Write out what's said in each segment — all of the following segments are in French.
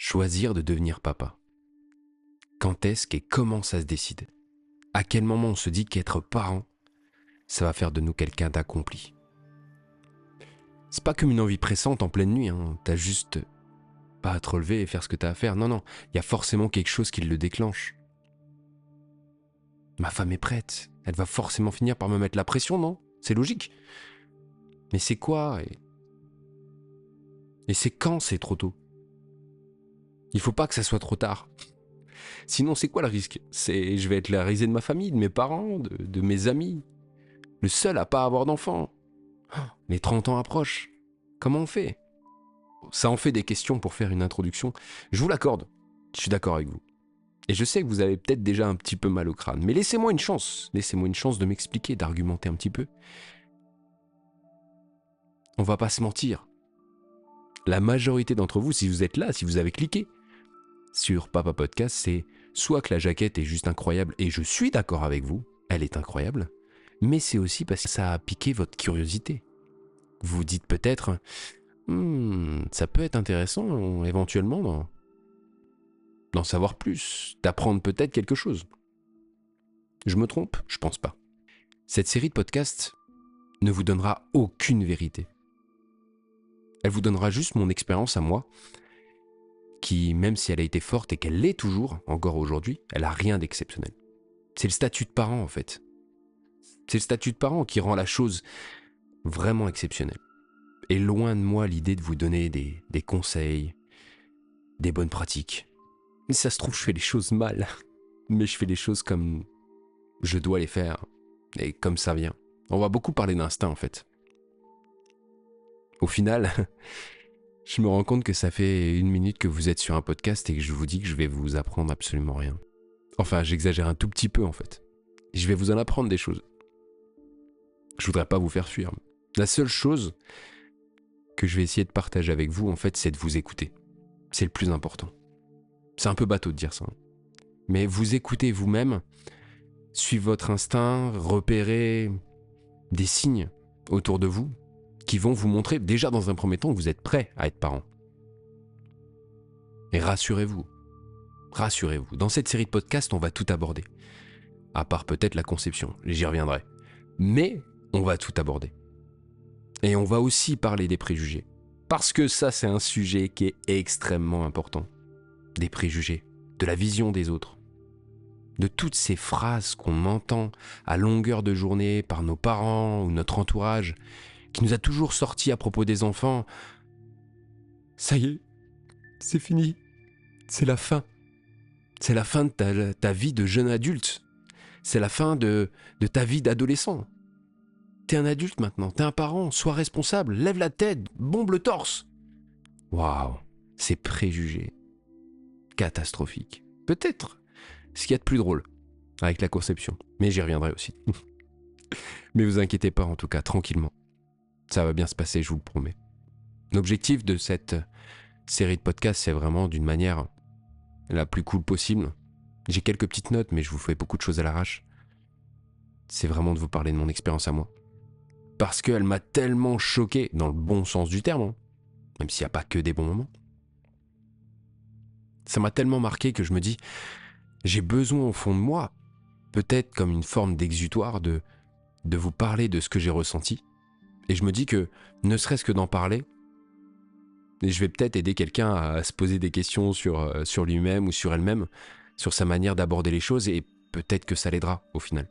Choisir de devenir papa. Quand est-ce et comment ça se décide? À quel moment on se dit qu'être parent, ça va faire de nous quelqu'un d'accompli? C'est pas comme une envie pressante en pleine nuit, T'as juste pas à te relever et faire ce que t'as à faire. Non, il y a forcément quelque chose qui le déclenche. Ma femme est prête, elle va forcément finir par me mettre la pression, non? C'est logique. Mais c'est quoi? Et c'est quand c'est trop tôt? Il faut pas que ça soit trop tard. Sinon, c'est quoi le risque? Je vais être la risée de ma famille, de mes parents, de mes amis. Le seul à pas avoir d'enfant. Les 30 ans approchent. Comment on fait? Ça en fait des questions pour faire une introduction. Je vous l'accorde. Je suis d'accord avec vous. Et je sais que vous avez peut-être déjà un petit peu mal au crâne. Mais laissez-moi une chance. Laissez-moi une chance de m'expliquer, d'argumenter un petit peu. On va pas se mentir. La majorité d'entre vous, si vous êtes là, si vous avez cliqué sur Papa Podcast, c'est soit que la jaquette est juste incroyable, et je suis d'accord avec vous, elle est incroyable, mais c'est aussi parce que ça a piqué votre curiosité. Vous vous dites peut-être, ça peut être intéressant éventuellement d'en savoir plus, d'apprendre peut-être quelque chose. Je me trompe? Je pense pas. Cette série de podcasts ne vous donnera aucune vérité. Elle vous donnera juste mon expérience à moi, qui, même si elle a été forte et qu'elle l'est toujours, encore aujourd'hui, elle a rien d'exceptionnel. C'est le statut de parent, en fait. C'est le statut de parent qui rend la chose vraiment exceptionnelle. Et loin de moi l'idée de vous donner des conseils, des bonnes pratiques. Mais ça se trouve, je fais les choses mal. Mais je fais les choses comme je dois les faire. Et comme ça vient. On va beaucoup parler d'instinct, en fait. Au final, je me rends compte que ça fait 1 minute que vous êtes sur un podcast et que je vous dis que je vais vous apprendre absolument rien. Enfin, j'exagère un tout petit peu, en fait. Je vais vous en apprendre des choses. Je voudrais pas vous faire fuir. La seule chose que je vais essayer de partager avec vous, en fait, c'est de vous écouter. C'est le plus important. C'est un peu bateau de dire ça. Mais vous écoutez vous-même, suivez votre instinct, repérez des signes autour de vous qui vont vous montrer, déjà dans un premier temps, que vous êtes prêt à être parent. Et rassurez-vous. Rassurez-vous. Dans cette série de podcasts, on va tout aborder. À part peut-être la conception. J'y reviendrai. Mais on va tout aborder. Et on va aussi parler des préjugés. Parce que ça, c'est un sujet qui est extrêmement important. Des préjugés, de la vision des autres, de toutes ces phrases qu'on entend à longueur de journée par nos parents ou notre entourage, qui nous a toujours sorti à propos des enfants. Ça y est, c'est fini, c'est la fin. C'est la fin de ta vie de jeune adulte. C'est la fin de ta vie d'adolescent. T'es un adulte maintenant, t'es un parent, sois responsable, lève la tête, bombe le torse. Waouh, ces préjugés. Catastrophique. Peut-être ce qu'il y a de plus drôle avec la conception, mais j'y reviendrai aussi. Mais vous inquiétez pas, en tout cas, tranquillement. Ça va bien se passer, je vous le promets. L'objectif de cette série de podcasts, c'est vraiment d'une manière la plus cool possible. J'ai quelques petites notes, mais je vous fais beaucoup de choses à l'arrache. C'est vraiment de vous parler de mon expérience à moi. Parce qu'elle m'a tellement choqué, dans le bon sens du terme, même s'il n'y a pas que des bons moments. Ça m'a tellement marqué que je me dis, j'ai besoin au fond de moi, peut-être comme une forme d'exutoire, de vous parler de ce que j'ai ressenti. Et je me dis que, ne serait-ce que d'en parler, et je vais peut-être aider quelqu'un à se poser des questions sur lui-même ou sur elle-même, sur sa manière d'aborder les choses, et peut-être que ça l'aidera au final.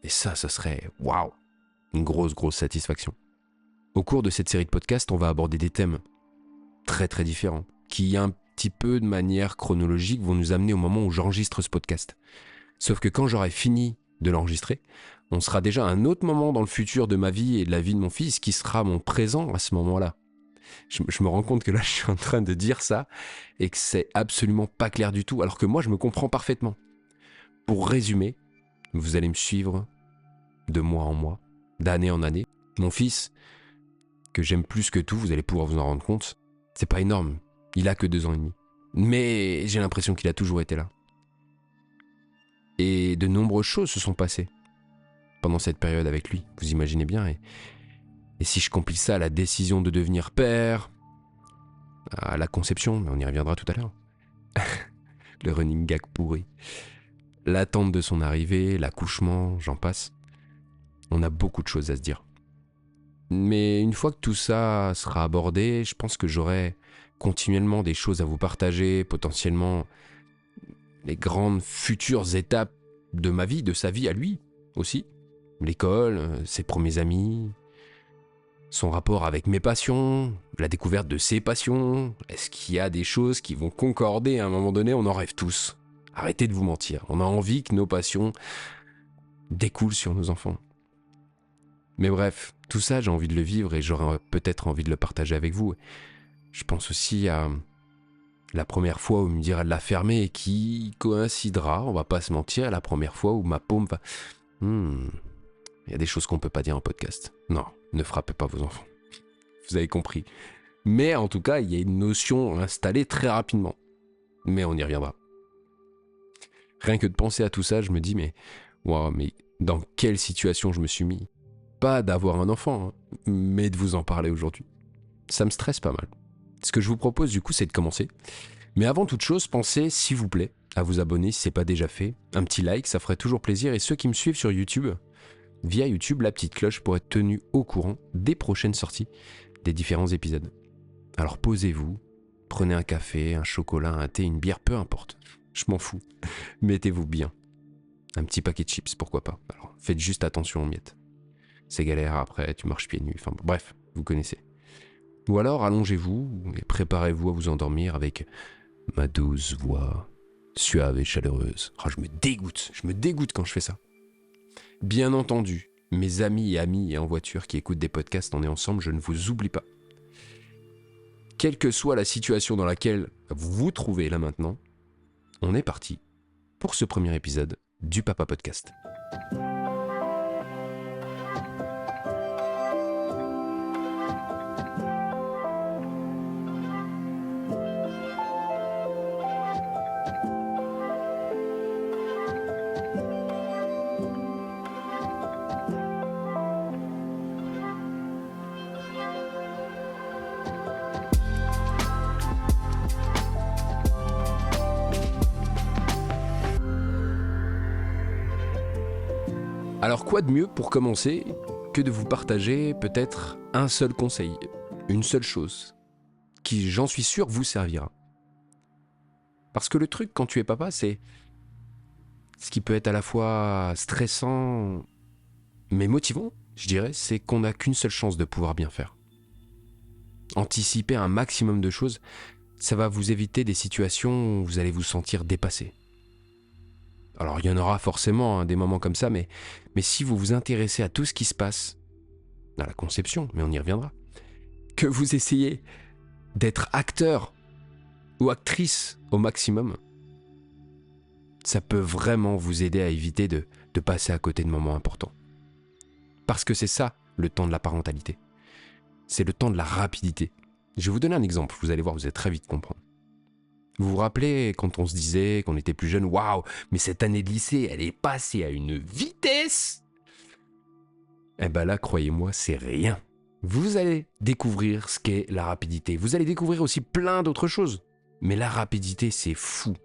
Et ça, ce serait, waouh, une grosse satisfaction. Au cours de cette série de podcasts, on va aborder des thèmes très très différents, qui un petit peu de manière chronologique vont nous amener au moment où j'enregistre ce podcast. Sauf que quand j'aurai fini de l'enregistrer, on sera déjà à un autre moment dans le futur de ma vie et de la vie de mon fils qui sera mon présent à ce moment-là. Je me rends compte que là, je suis en train de dire ça et que c'est absolument pas clair du tout, alors que moi, je me comprends parfaitement. Pour résumer, vous allez me suivre de mois en mois, d'année en année. Mon fils, que j'aime plus que tout, vous allez pouvoir vous en rendre compte, c'est pas énorme, il a que 2 ans et demi. Mais j'ai l'impression qu'il a toujours été là. Et de nombreuses choses se sont passées pendant cette période avec lui, vous imaginez bien. Et si je compile ça à la décision de devenir père, à la conception, on y reviendra tout à l'heure, Le running gag pourri. L'attente de son arrivée, l'accouchement, j'en passe. On a beaucoup de choses à se dire. Mais une fois que tout ça sera abordé, je pense que j'aurai continuellement des choses à vous partager, potentiellement les grandes futures étapes de ma vie, de sa vie à lui aussi. L'école, ses premiers amis, son rapport avec mes passions, la découverte de ses passions. Est-ce qu'il y a des choses qui vont concorder à un moment donné? On en rêve tous. Arrêtez de vous mentir. On a envie que nos passions découlent sur nos enfants. Mais bref, tout ça, j'ai envie de le vivre et j'aurais peut-être envie de le partager avec vous. Je pense aussi à la première fois où il me dira de la fermer et qui coïncidera, on va pas se mentir, la première fois où ma paume va... Il y a des choses qu'on peut pas dire en podcast. Non, ne frappez pas vos enfants. Vous avez compris. Mais en tout cas, il y a une notion installée très rapidement. Mais on y reviendra. Rien que de penser à tout ça, je me dis, mais dans quelle situation je me suis mis? Pas d'avoir un enfant, hein, mais de vous en parler aujourd'hui. Ça me stresse pas mal. Ce que je vous propose du coup, c'est de commencer. Mais avant toute chose, pensez, s'il vous plaît, à vous abonner si ce n'est pas déjà fait. Un petit like, ça ferait toujours plaisir. Et ceux qui me suivent sur YouTube, via YouTube, la petite cloche pour être tenu au courant des prochaines sorties des différents épisodes. Alors posez-vous, prenez un café, un chocolat, un thé, une bière, peu importe. Je m'en fous. Mettez-vous bien. Un petit paquet de chips, pourquoi pas. Alors faites juste attention aux miettes. C'est galère, après tu marches pieds nus, enfin bref, vous connaissez. Ou alors allongez-vous et préparez-vous à vous endormir avec ma douce voix suave et chaleureuse. Oh, je me dégoûte quand je fais ça. Bien entendu, mes amis et en voiture qui écoutent des podcasts, on est ensemble, je ne vous oublie pas. Quelle que soit la situation dans laquelle vous vous trouvez là maintenant, on est parti pour ce premier épisode du Papa Podcast. Alors quoi de mieux pour commencer que de vous partager peut-être un seul conseil, une seule chose, qui j'en suis sûr vous servira. Parce que le truc quand tu es papa, c'est ce qui peut être à la fois stressant mais motivant, je dirais, c'est qu'on n'a qu'une seule chance de pouvoir bien faire. Anticiper un maximum de choses, ça va vous éviter des situations où vous allez vous sentir dépassé. Alors il y en aura forcément des moments comme ça, mais si vous vous intéressez à tout ce qui se passe, à la conception, mais on y reviendra, que vous essayez d'être acteur ou actrice au maximum, ça peut vraiment vous aider à éviter de passer à côté de moments importants. Parce que c'est ça, le temps de la parentalité. C'est le temps de la rapidité. Je vais vous donner un exemple, vous allez voir, vous allez très vite comprendre. Vous vous rappelez quand on se disait qu'on était plus jeune, waouh, mais cette année de lycée, elle est passée à une vitesse! Eh ben là, croyez-moi, c'est rien. Vous allez découvrir ce qu'est la rapidité. Vous allez découvrir aussi plein d'autres choses. Mais la rapidité, c'est fou.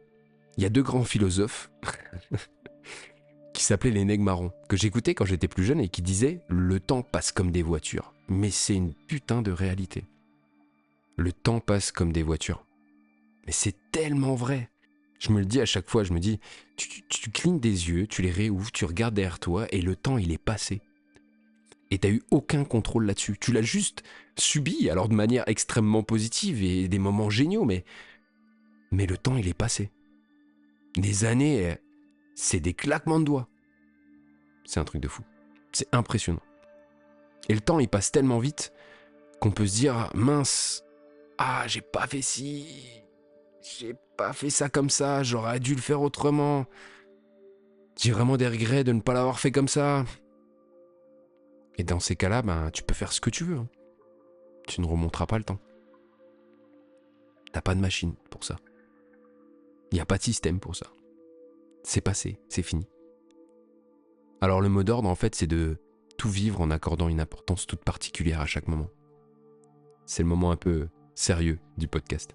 Il y a deux grands philosophes qui s'appelaient les nègres marrons, que j'écoutais quand j'étais plus jeune et qui disaient « Le temps passe comme des voitures ». Mais c'est une putain de réalité. Le temps passe comme des voitures. Mais c'est tellement vrai. Je me le dis à chaque fois, je me dis, tu clignes des yeux, tu les réouvres, tu regardes derrière toi et le temps il est passé. Et t'as eu aucun contrôle là-dessus. Tu l'as juste subi, alors de manière extrêmement positive et des moments géniaux, mais le temps il est passé. Les années, c'est des claquements de doigts. C'est un truc de fou. C'est impressionnant. Et le temps il passe tellement vite qu'on peut se dire, mince, j'ai pas fait ci... J'ai pas fait ça comme ça, j'aurais dû le faire autrement. J'ai vraiment des regrets de ne pas l'avoir fait comme ça. Et dans ces cas-là, tu peux faire ce que tu veux. Hein. Tu ne remonteras pas le temps. T'as pas de machine pour ça. Il n'y a pas de système pour ça. C'est passé, c'est fini. Alors le mot d'ordre, en fait, c'est de tout vivre en accordant une importance toute particulière à chaque moment. C'est le moment un peu sérieux du podcast.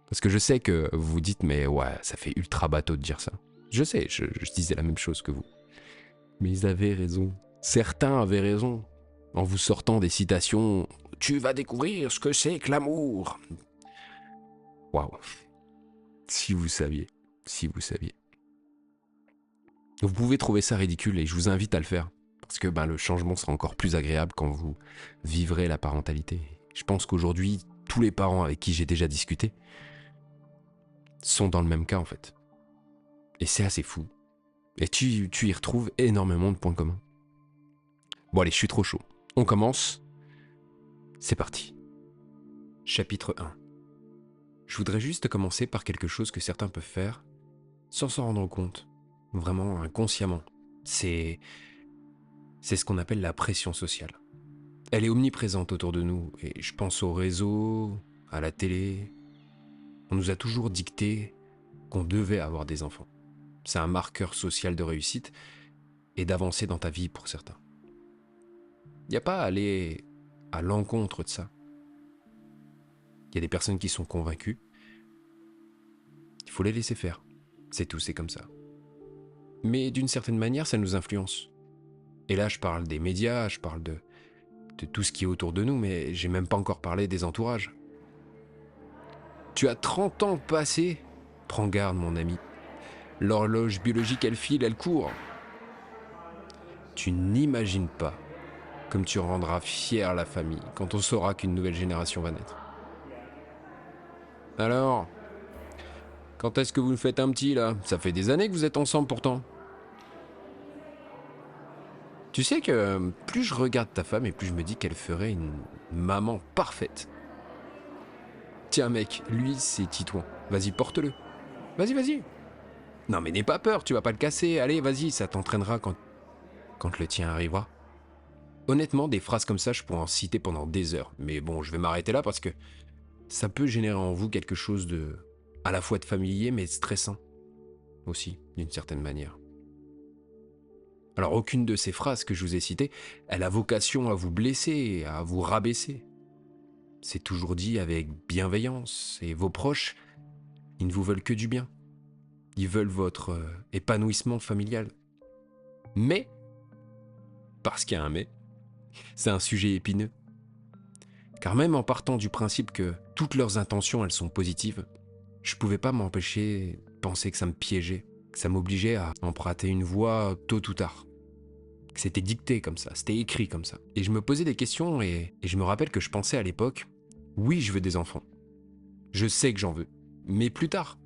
Parce que je sais que vous vous dites, mais ouais, ça fait ultra bateau de dire ça. Je sais, je disais la même chose que vous. Mais ils avaient raison. Certains avaient raison. En vous sortant des citations, tu vas découvrir ce que c'est que l'amour. Waouh. Si vous saviez. Si vous saviez. Vous pouvez trouver ça ridicule et je vous invite à le faire. Parce que le changement sera encore plus agréable quand vous vivrez la parentalité. Je pense qu'aujourd'hui, tous les parents avec qui j'ai déjà discuté sont dans le même cas en fait. Et c'est assez fou. Et tu y retrouves énormément de points communs. Bon allez, je suis trop chaud. On commence. C'est parti. Chapitre 1. Je voudrais juste commencer par quelque chose que certains peuvent faire sans s'en rendre compte. Vraiment inconsciemment. C'est ce qu'on appelle la pression sociale. Elle est omniprésente autour de nous et je pense au réseau, à la télé. On nous a toujours dicté qu'on devait avoir des enfants. C'est un marqueur social de réussite et d'avancée dans ta vie pour certains. Il n'y a pas à aller à l'encontre de ça. Il y a des personnes qui sont convaincues. Il faut les laisser faire. C'est tout, c'est comme ça. Mais d'une certaine manière, ça nous influence. Et là, je parle des médias, je parle de tout ce qui est autour de nous, mais j'ai même pas encore parlé des entourages. Tu as 30 ans passés. Prends garde, mon ami. L'horloge biologique, elle file, elle court. Tu n'imagines pas comme tu rendras fière la famille quand on saura qu'une nouvelle génération va naître. Alors, quand est-ce que vous nous faites un petit, là? Ça fait des années que vous êtes ensemble, pourtant. Tu sais que plus je regarde ta femme et plus je me dis qu'elle ferait une maman parfaite. Tiens, mec, lui, c'est Titouan. Vas-y, porte-le. Vas-y, vas-y. Non, mais n'aie pas peur, tu vas pas le casser. Allez, vas-y, ça t'entraînera quand le tien arrivera. Honnêtement, des phrases comme ça, je pourrais en citer pendant des heures. Mais bon, je vais m'arrêter là parce que ça peut générer en vous quelque chose de à la fois de familier, mais de stressant aussi, d'une certaine manière. Alors, aucune de ces phrases que je vous ai citées, elle a vocation à vous blesser, à vous rabaisser. C'est toujours dit avec bienveillance, et vos proches, ils ne vous veulent que du bien. Ils veulent votre épanouissement familial. Mais, parce qu'il y a un mais, c'est un sujet épineux. Car même en partant du principe que toutes leurs intentions, elles sont positives, je pouvais pas m'empêcher de penser que ça me piégeait, que ça m'obligeait à emprunter une voie tôt ou tard. Que c'était dicté comme ça, c'était écrit comme ça. Et je me posais des questions et je me rappelle que je pensais à l'époque, oui, je veux des enfants. Je sais que j'en veux. Mais plus tard,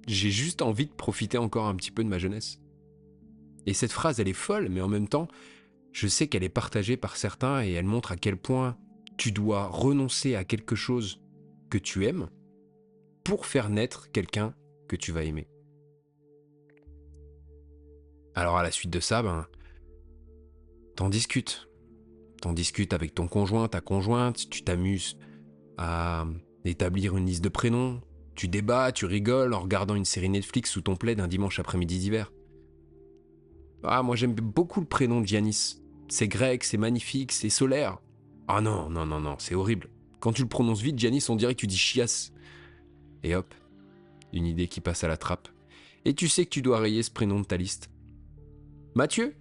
j'ai juste envie de profiter encore un petit peu de ma jeunesse. Et cette phrase, elle est folle, mais en même temps, je sais qu'elle est partagée par certains et elle montre à quel point tu dois renoncer à quelque chose que tu aimes pour faire naître quelqu'un que tu vas aimer. Alors à la suite de ça, t'en discutes. T'en discutes avec ton conjoint, ta conjointe, tu t'amuses à établir une liste de prénoms, tu débats, tu rigoles en regardant une série Netflix sous ton plaid un dimanche après-midi d'hiver. Ah, moi j'aime beaucoup le prénom de Giannis. C'est grec, c'est magnifique, c'est solaire. Ah non, non, non, non, c'est horrible. Quand tu le prononces vite, Giannis, on dirait que tu dis chiasse. Et hop, une idée qui passe à la trappe. Et tu sais que tu dois rayer ce prénom de ta liste. Mathieu ?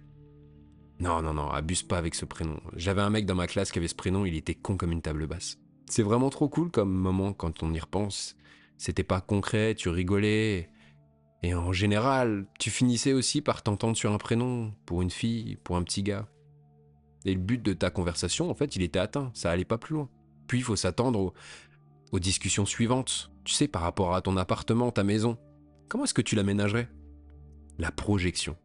Non, non, non, abuse pas avec ce prénom. J'avais un mec dans ma classe qui avait ce prénom, il était con comme une table basse. C'est vraiment trop cool comme moment quand on y repense. C'était pas concret, tu rigolais. Et en général, tu finissais aussi par t'entendre sur un prénom, pour une fille, pour un petit gars. Et le but de ta conversation, en fait, il était atteint, ça allait pas plus loin. Puis il faut s'attendre aux discussions suivantes. Tu sais, par rapport à ton appartement, ta maison. Comment est-ce que tu l'aménagerais ? La projection.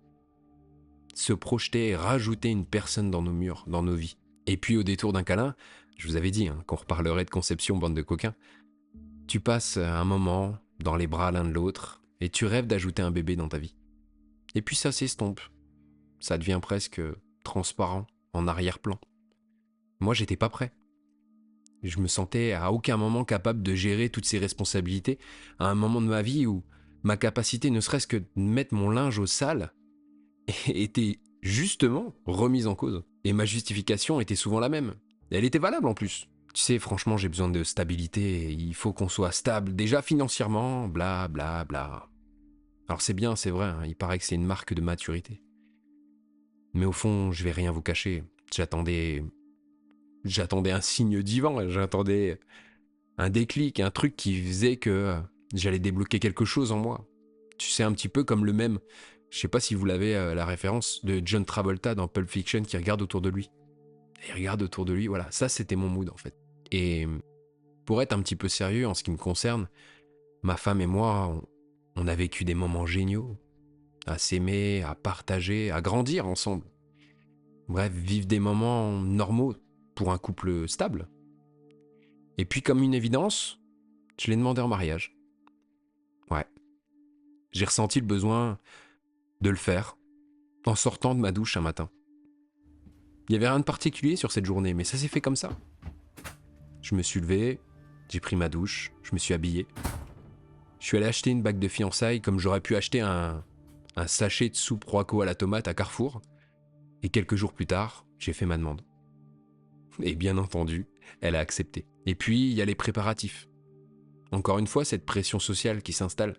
Se projeter et rajouter une personne dans nos murs, dans nos vies. Et puis au détour d'un câlin, je vous avais dit qu'on reparlerait de conception, bande de coquins, tu passes un moment dans les bras l'un de l'autre et tu rêves d'ajouter un bébé dans ta vie. Et puis ça s'estompe. Ça devient presque transparent, en arrière-plan. Moi, j'étais pas prêt. Je me sentais à aucun moment capable de gérer toutes ces responsabilités à un moment de ma vie où ma capacité ne serait-ce que de mettre mon linge au sale était justement remise en cause. Et ma justification était souvent la même. Elle était valable en plus. Tu sais, franchement, j'ai besoin de stabilité, et il faut qu'on soit stable, déjà financièrement, bla bla bla. Alors c'est bien, c'est vrai, hein, il paraît que c'est une marque de maturité. Mais au fond, je vais rien vous cacher. J'attendais un signe divin, j'attendais un déclic, un truc qui faisait que j'allais débloquer quelque chose en moi. Tu sais, un petit peu comme le même, je sais pas si vous l'avez, la référence de John Travolta dans Pulp Fiction qui regarde autour de lui. Et il regarde autour de lui, voilà, ça c'était mon mood en fait. Et pour être un petit peu sérieux en ce qui me concerne, ma femme et moi, on a vécu des moments géniaux, à s'aimer, à partager, à grandir ensemble. Bref, vivre des moments normaux pour un couple stable. Et puis comme une évidence, je l'ai demandé en mariage. Ouais, j'ai ressenti le besoin de le faire en sortant de ma douche un matin. Il n'y avait rien de particulier sur cette journée, mais ça s'est fait comme ça. Je me suis levé, j'ai pris ma douche, je me suis habillé. Je suis allé acheter une bague de fiançailles comme j'aurais pu acheter un sachet de soupe Royco à la tomate à Carrefour. Et quelques jours plus tard, j'ai fait ma demande. Et bien entendu, elle a accepté. Et puis, il y a les préparatifs. Encore une fois, cette pression sociale qui s'installe.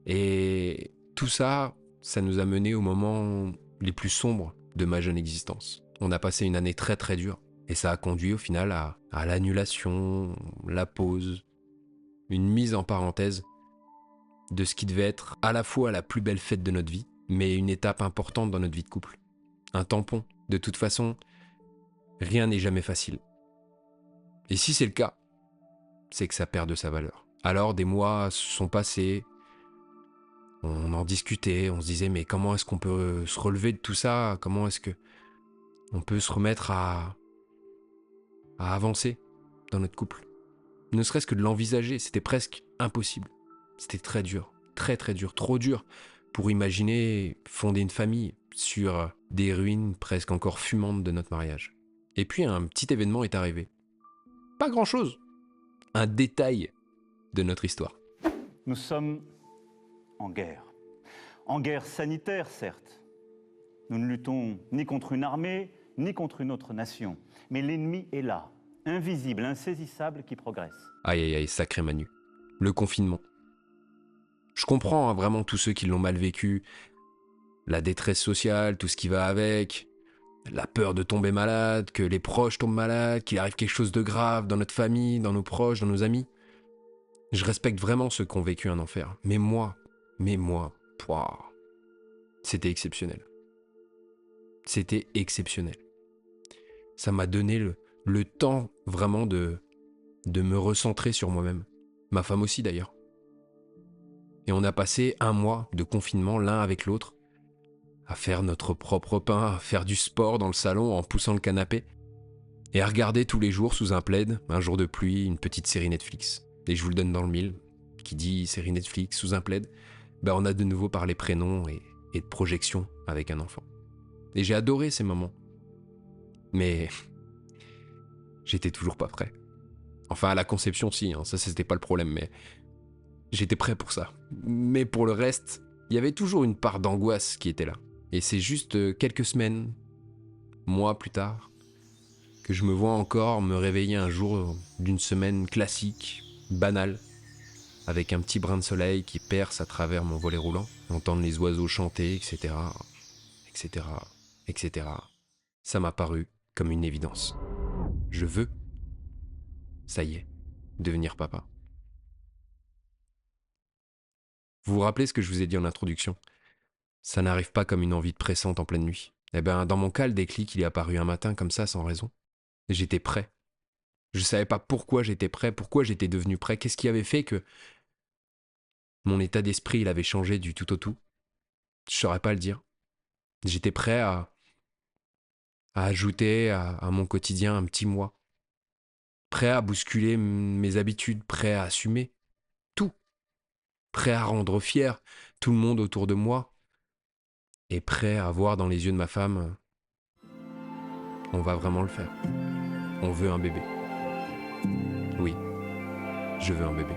Et tout ça, ça nous a menés aux moments les plus sombres de ma jeune existence. On a passé une année très très dure. Et ça a conduit au final à l'annulation, la pause, une mise en parenthèse de ce qui devait être à la fois la plus belle fête de notre vie, mais une étape importante dans notre vie de couple. Un tampon. De toute façon, rien n'est jamais facile. Et si c'est le cas, c'est que ça perd de sa valeur. Alors des mois se sont passés, on en discutait, on se disait mais comment est-ce qu'on peut se relever de tout ça? Comment est-ce que on peut se remettre à avancer dans notre couple? Ne serait-ce que de l'envisager, c'était presque impossible. C'était très dur, très très dur, trop dur pour imaginer fonder une famille sur des ruines presque encore fumantes de notre mariage. Et puis un petit événement est arrivé. Pas grand-chose, un détail de notre histoire. Nous sommes en guerre. En guerre sanitaire, certes. Nous ne luttons ni contre une armée, ni contre une autre nation. Mais l'ennemi est là, invisible, insaisissable, qui progresse. Aïe aïe aïe, sacré Manu. Le confinement. Je comprends vraiment tous ceux qui l'ont mal vécu, la détresse sociale, tout ce qui va avec, la peur de tomber malade, que les proches tombent malades, qu'il arrive quelque chose de grave dans notre famille, dans nos proches, dans nos amis. Je respecte vraiment ceux qui ont vécu un enfer. Mais moi, pouah, c'était exceptionnel. C'était exceptionnel. Ça m'a donné le temps vraiment de me recentrer sur moi-même. Ma femme aussi d'ailleurs. Et on a passé un mois de confinement l'un avec l'autre, à faire notre propre pain, à faire du sport dans le salon en poussant le canapé, et à regarder tous les jours sous un plaid, un jour de pluie, une petite série Netflix. Et je vous le donne dans le mille, qui dit série Netflix sous un plaid, on a de nouveau parlé prénom et de projection avec un enfant. Et j'ai adoré ces moments. Mais j'étais toujours pas prêt. Enfin, à la conception, si, hein, ça c'était pas le problème, mais j'étais prêt pour ça. Mais pour le reste, il y avait toujours une part d'angoisse qui était là. Et c'est juste quelques semaines, mois plus tard, que je me vois encore me réveiller un jour d'une semaine classique, banale, avec un petit brin de soleil qui perce à travers mon volet roulant, entendre les oiseaux chanter, etc., etc., etc. Ça m'a paru comme une évidence. Je veux, ça y est, devenir papa. Vous vous rappelez ce que je vous ai dit en introduction? Ça n'arrive pas comme une envie de pressante en pleine nuit. Dans mon cas, le déclic, il est apparu un matin comme ça, sans raison. J'étais prêt. Je savais pas pourquoi j'étais prêt, pourquoi j'étais devenu prêt, qu'est-ce qui avait fait que mon état d'esprit, il avait changé du tout au tout. Je saurais pas le dire. J'étais prêt à ajouter à mon quotidien un petit moi. Prêt à bousculer mes habitudes, prêt à assumer tout. Prêt à rendre fier tout le monde autour de moi. Et prêt à voir dans les yeux de ma femme, on va vraiment le faire. On veut un bébé. Oui, je veux un bébé.